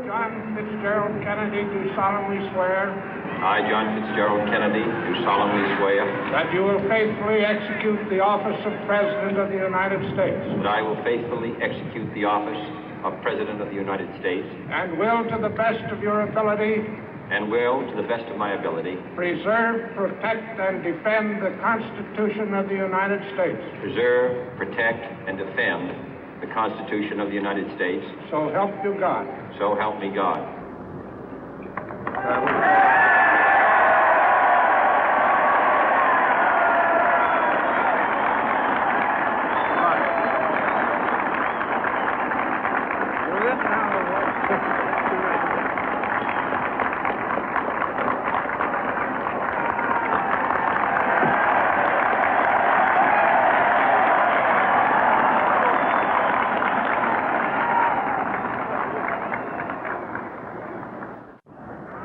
John Fitzgerald Kennedy, do solemnly swear. I, John Fitzgerald Kennedy, do solemnly swear. That you will faithfully execute the office of President of the United States. That I will faithfully execute the office of President of the United States. And will, to the best of your ability. And will, to the best of my ability. Preserve, protect, and defend the Constitution of the United States. Preserve, protect, and defend the Constitution of the United States. So help you God. So help me God.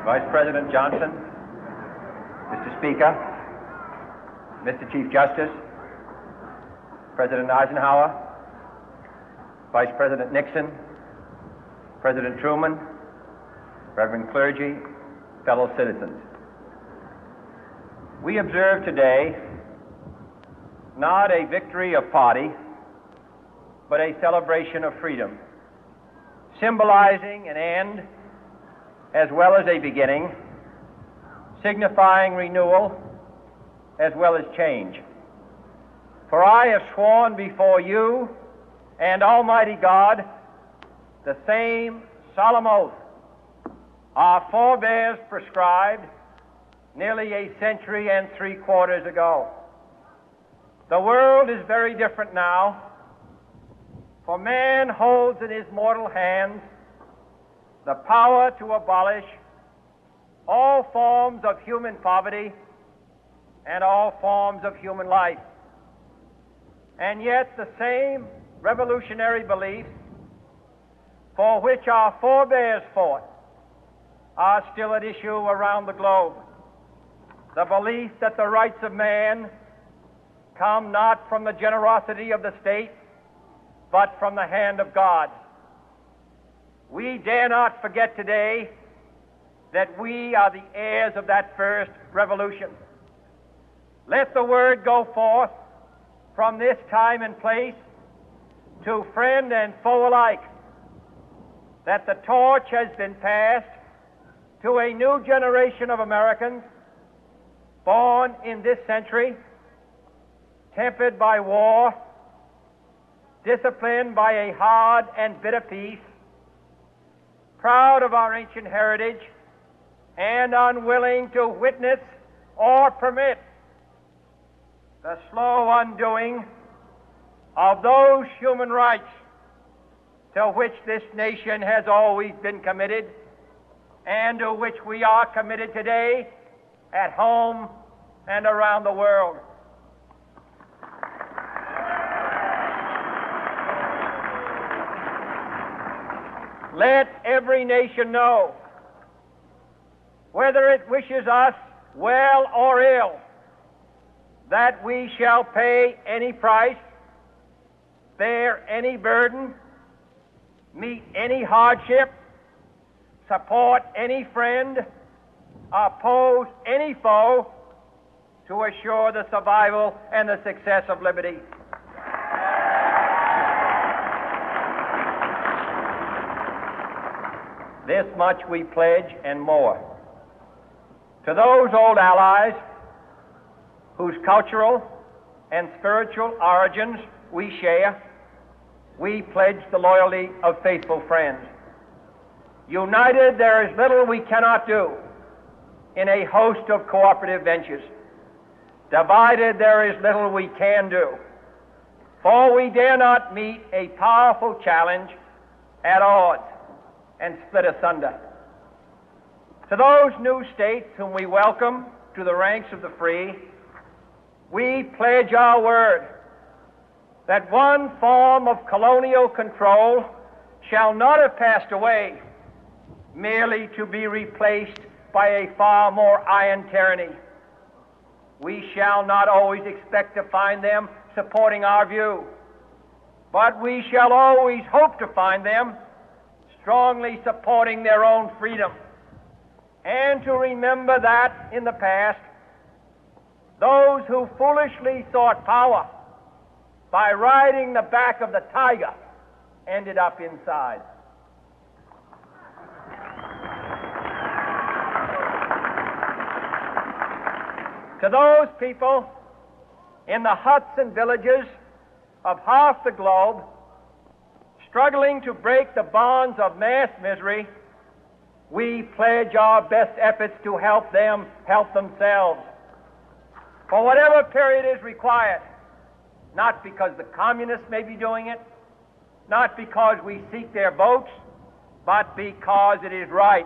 Vice President Johnson, Mr. Speaker, Mr. Chief Justice, President Eisenhower, Vice President Nixon, President Truman, Reverend clergy, fellow citizens. We observe today not a victory of party, but a celebration of freedom, symbolizing an end as well as a beginning, signifying renewal as well as change. For I have sworn before you and Almighty God the same solemn oath our forebears prescribed nearly a century and 3/4 ago. The world is very different now, for man holds in his mortal hands the power to abolish all forms of human poverty and all forms of human life. And yet the same revolutionary beliefs for which our forebears fought are still at issue around the globe. The belief that the rights of man come not from the generosity of the state, but from the hand of God. We dare not forget today that we are the heirs of that first revolution. Let the word go forth from this time and place to friend and foe alike that the torch has been passed to a new generation of Americans born in this century, tempered by war, disciplined by a hard and bitter peace, proud of our ancient heritage, and unwilling to witness or permit the slow undoing of those human rights to which this nation has always been committed and to which we are committed today at home and around the world. Let every nation know, whether it wishes us well or ill, that we shall pay any price, bear any burden, meet any hardship, support any friend, oppose any foe to assure the survival and the success of liberty. This much we pledge and more. To those old allies whose cultural and spiritual origins we share, we pledge the loyalty of faithful friends. United, there is little we cannot do in a host of cooperative ventures. Divided, there is little we can do, for we dare not meet a powerful challenge at odds and split asunder. To those new states whom we welcome to the ranks of the free, we pledge our word that one form of colonial control shall not have passed away merely to be replaced by a far more iron tyranny. We shall not always expect to find them supporting our view, but we shall always hope to find them strongly supporting their own freedom, and to remember that in the past, those who foolishly sought power by riding the back of the tiger ended up inside. To those people in the huts and villages of half the globe struggling to break the bonds of mass misery, we pledge our best efforts to help them help themselves for whatever period is required, not because the communists may be doing it, not because we seek their votes, but because it is right.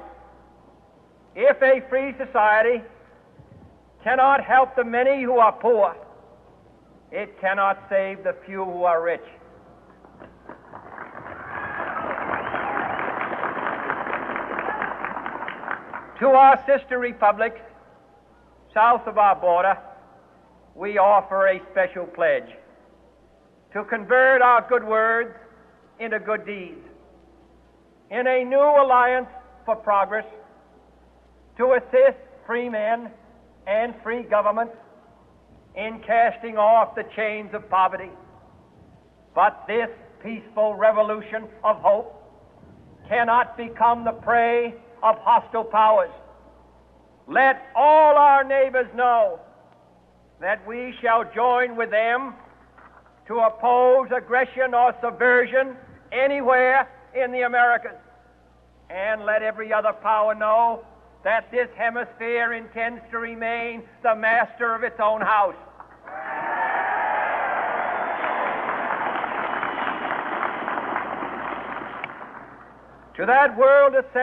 If a free society cannot help the many who are poor, it cannot save the few who are rich. To our sister republics south of our border, we offer a special pledge to convert our good words into good deeds, in a new alliance for progress, to assist free men and free governments in casting off the chains of poverty. But this peaceful revolution of hope cannot become the prey of hostile powers. Let all our neighbors know that we shall join with them to oppose aggression or subversion anywhere in the Americas. And let every other power know that this hemisphere intends to remain the master of its own house. To that world assembly